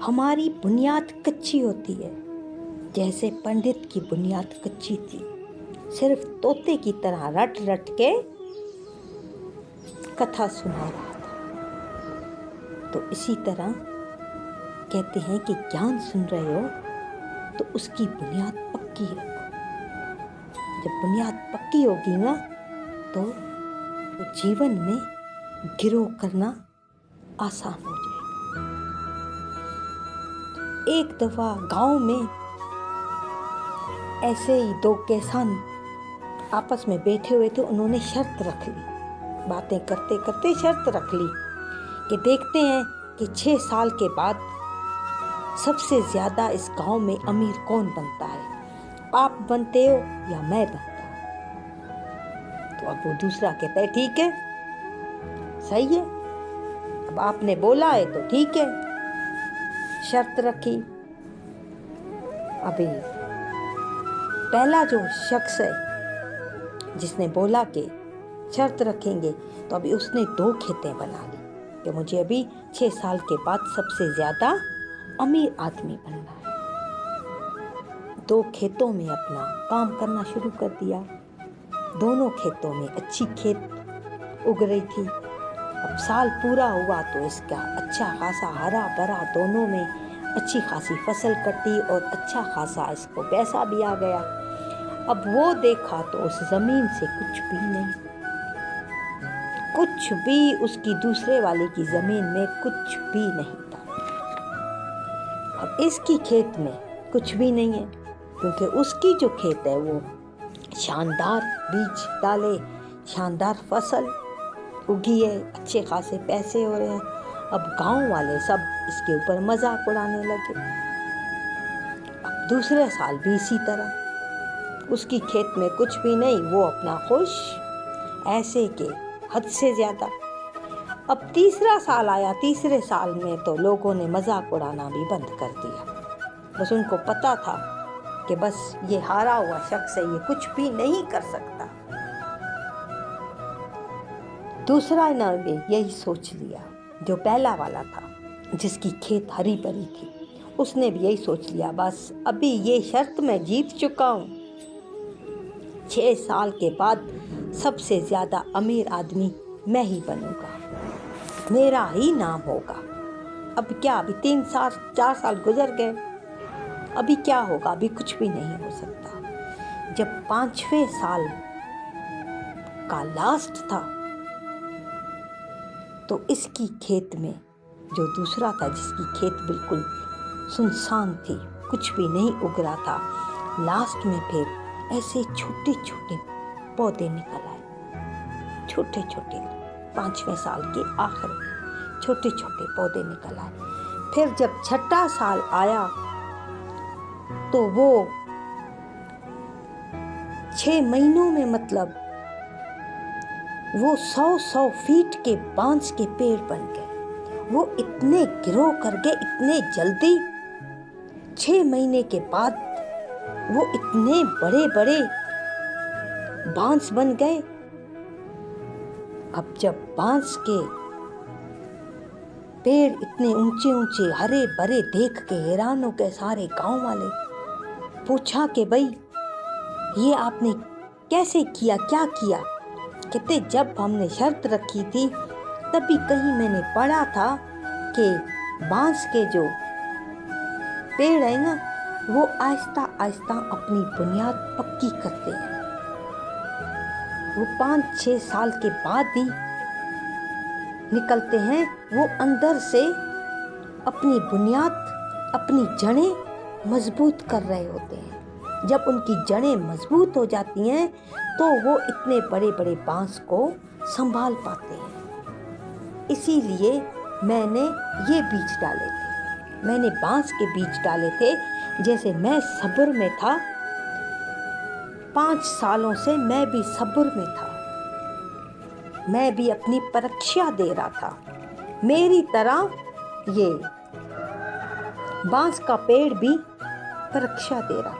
हमारी बुनियाद कच्ची होती है, जैसे पंडित की बुनियाद कच्ची थी, सिर्फ तोते की तरह रट रट के कथा सुना रहा था। तो इसी तरह कहते हैं कि ज्ञान सुन रहे हो तो उसकी बुनियाद पक्की रखो। जब बुनियाद पक्की होगी ना तो जीवन में गिरो करना आसान हो जाएगा। एक दफा गांव में ऐसे ही दो किसान आपस में बैठे हुए थे। उन्होंने शर्त रख ली, बातें करते करते शर्त रख ली कि देखते हैं कि 6 साल के बाद सबसे ज्यादा इस गांव में अमीर कौन बनता है, आप बनते हो या मैं बनता हूं। तो अब वो दूसरा कहता है ठीक है, सही है, अब आपने बोला है तो ठीक है। शर्त रखी। अभी पहला जो शख्स है जिसने बोला कि शर्त रखेंगे, तो अभी उसने 2 खेतें बना ली कि मुझे अभी 6 साल के बाद सबसे ज्यादा अमीर आदमी बनना है। 2 खेतों में अपना काम करना शुरू कर दिया। दोनों खेतों में अच्छी खेत उग रही थी। अब साल पूरा हुआ तो इसका अच्छा खासा हरा भरा, दोनों में अच्छी खासी फसल कटी और अच्छा खासा इसको पैसा भी आ गया। अब वो देखा तो उस जमीन से कुछ भी नहीं, कुछ भी उसकी दूसरे वाले की जमीन में कुछ भी नहीं था। अब इसकी खेत में कुछ भी नहीं है, क्योंकि उसकी जो खेत है वो शानदार बीज डाले, शानदार फसल उगी है, अच्छे खासे पैसे हो रहे हैं। अब गांव वाले सब इसके ऊपर मजाक उड़ाने लगे। अब दूसरे साल भी इसी तरह, उसकी खेत में कुछ भी नहीं, वो अपना खुश, ऐसे के हद से ज्यादा। अब तीसरा साल आया, तीसरे साल में तो लोगों ने मजाक उड़ाना भी बंद कर दिया। बस उनको पता था कि बस ये हारा हुआ शख्स है, ये कुछ भी नहीं कर सकता। दूसरा ने भी यही सोच लिया, जो पहला वाला था जिसकी खेत हरी भरी थी, उसने भी यही सोच लिया, बस अभी ये शर्त मैं जीत चुका हूँ, 6 साल के बाद सबसे ज्यादा अमीर आदमी मैं ही बनूंगा, मेरा ही नाम होगा। अब क्या, अभी 3 साल 4 साल गुजर गए, अभी क्या होगा, अभी कुछ भी नहीं हो सकता। जब 5वें साल का लास्ट था तो इसकी खेत में, जो दूसरा था जिसकी खेत बिल्कुल सुनसान थी, कुछ भी नहीं उग रहा था, लास्ट में फिर ऐसे छोटे छोटे पौधे निकल आए, छोटे छोटे, 5वें साल के आखिर में छोटे छोटे पौधे निकल आए। फिर जब 6ठा साल आया तो वो 6 महीनों में, मतलब वो 100 फीट के बांस के पेड़ बन गए। वो इतने ग्रो कर गए, इतने जल्दी, 6 महीने के बाद वो इतने बड़े बड़े बांस बन गए। अब जब बांस के पेड़ इतने ऊंचे ऊंचे हरे भरे देख के हैरान हो गए सारे गांव वाले। पूछा कि भाई ये आपने कैसे किया, क्या किया? कहते जब हमने शर्त रखी थी तभी कहीं मैंने पढ़ा था कि बांस के जो पेड़ है ना, वो आहिस्ता आहिस्ता अपनी बुनियाद पक्की करते हैं। वो 5-6 साल के बाद ही निकलते हैं, वो अंदर से अपनी बुनियाद, अपनी जड़ें मजबूत कर रहे होते हैं। जब उनकी जड़ें मजबूत हो जाती हैं तो वो इतने बड़े बड़े बांस को संभाल पाते हैं। इसीलिए मैंने ये बीज डाले थे, मैंने बांस के बीज डाले थे। जैसे मैं सब्र में था, 5 सालों से मैं भी सब्र में था, मैं भी अपनी परीक्षा दे रहा था। मेरी तरह ये बांस का पेड़ भी परीक्षा दे रहा था,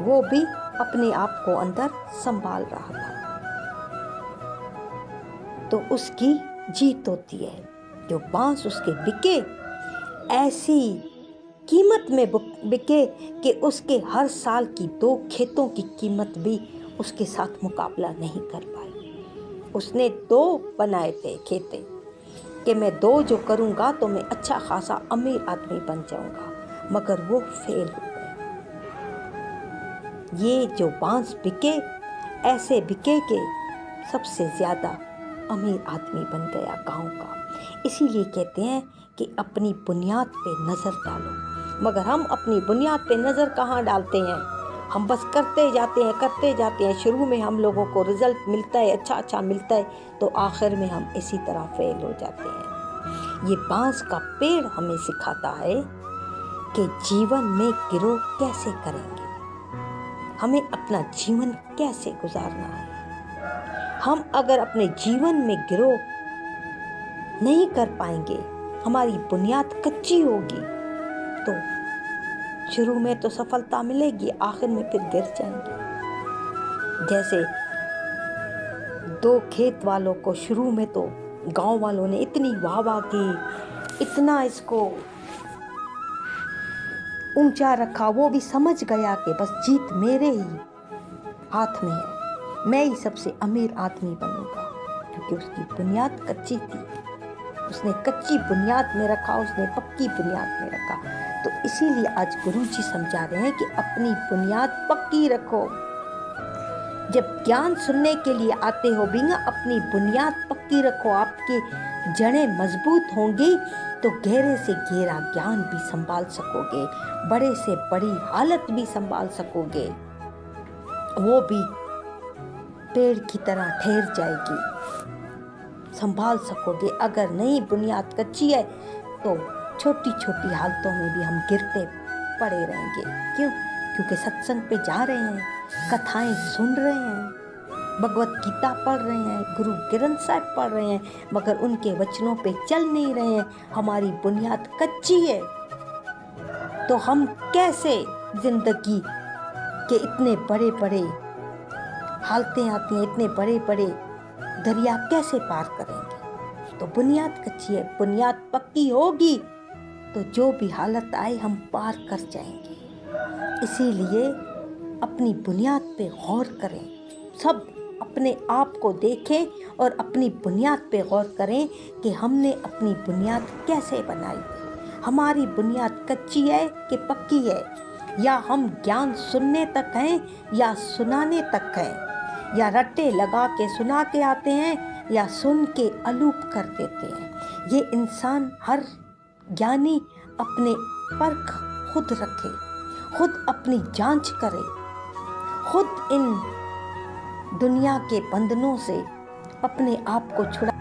वो भी अपने आप को अंदर संभाल रहा था। तो उसकी जीत होती है। जो बांस उसके बिके, ऐसी कीमत में बिके कि उसके हर साल की 2 खेतों की कीमत भी उसके साथ मुकाबला नहीं कर पाई। उसने 2 बनाए थे खेते कि मैं 2 जो करूँगा तो मैं अच्छा खासा अमीर आदमी बन जाऊँगा, मगर वो फेल हो गए। ये जो बांस बिके ऐसे बिके कि सबसे ज़्यादा अमीर आदमी बन गया गांव का। इसीलिए कहते हैं कि अपनी बुनियाद पे नज़र डालो, मगर हम अपनी बुनियाद पे नज़र कहाँ डालते हैं? हम बस करते जाते हैं। शुरू में हम लोगों को रिज़ल्ट मिलता है, अच्छा मिलता है, तो आखिर में हम इसी तरह फेल हो जाते हैं। ये बांस का पेड़ हमें सिखाता है कि जीवन में गिरोह कैसे करेंगे, हमें अपना जीवन कैसे गुजारना है। हम अगर अपने जीवन में गिरोह नहीं कर पाएंगे, हमारी बुनियाद कच्ची होगी, तो शुरू में तो सफलता मिलेगी, आखिर में फिर गिर जाएंगे। जैसे 2 खेत वालों को शुरू में तो गांव वालों ने इतनी वाह की, इतना इसको ऊंचा रखा, वो भी समझ गया कि बस जीत मेरे ही हाथ में है, मैं ही सबसे अमीर आदमी बनूंगा, क्योंकि उसकी बुनियाद कच्ची थी। उसने कच्ची बुनियाद में रखा, उसने पक्की बुनियाद में रखा। तो इसीलिए आज गुरुजी समझा रहे हैं कि अपनी बुनियाद पक्की रखो। जब ज्ञान सुनने के लिए आते हो भी ना, अपनी बुनियाद पक्की रखो। आपकी जड़ें मजबूत होंगी तो गहरे से गहरा ज्ञान भी संभाल सकोगे, बड़े से बड़ी हालत भी संभाल सकोगे, वो भी पेड़ की तरह ठहर जाएगी, संभाल सकोगे। अगर नहीं, बुनियाद कच्ची है तो छोटी छोटी हालतों में भी हम गिरते पड़े रहेंगे। क्यों? क्योंकि सत्संग पे जा रहे हैं, कथाएं सुन रहे हैं, भगवत गीता पढ़ रहे हैं, गुरु ग्रंथ साहिब पढ़ रहे हैं, मगर उनके वचनों पे चल नहीं रहे हैं। हमारी बुनियाद कच्ची है, तो हम कैसे जिंदगी के इतने बड़े बड़े हालतें आती हैं, इतने बड़े बड़े दरिया कैसे पार करेंगे? तो बुनियाद कच्ची है। बुनियाद पक्की होगी तो जो भी हालत आए हम पार कर जाएंगे। इसीलिए अपनी बुनियाद पे गौर करें, सब अपने आप को देखें और अपनी बुनियाद पे गौर करें कि हमने अपनी बुनियाद कैसे बनाई। हमारी बुनियाद कच्ची है कि पक्की है, या हम ज्ञान सुनने तक हैं या सुनाने तक हैं, या रट्टे लगा के सुना के आते हैं या सुन के अलूप कर देते हैं। ये इंसान, हर ज्ञानी अपने परख खुद रखे, खुद अपनी जांच करे, खुद इन दुनिया के बंधनों से अपने आप को छुड़ा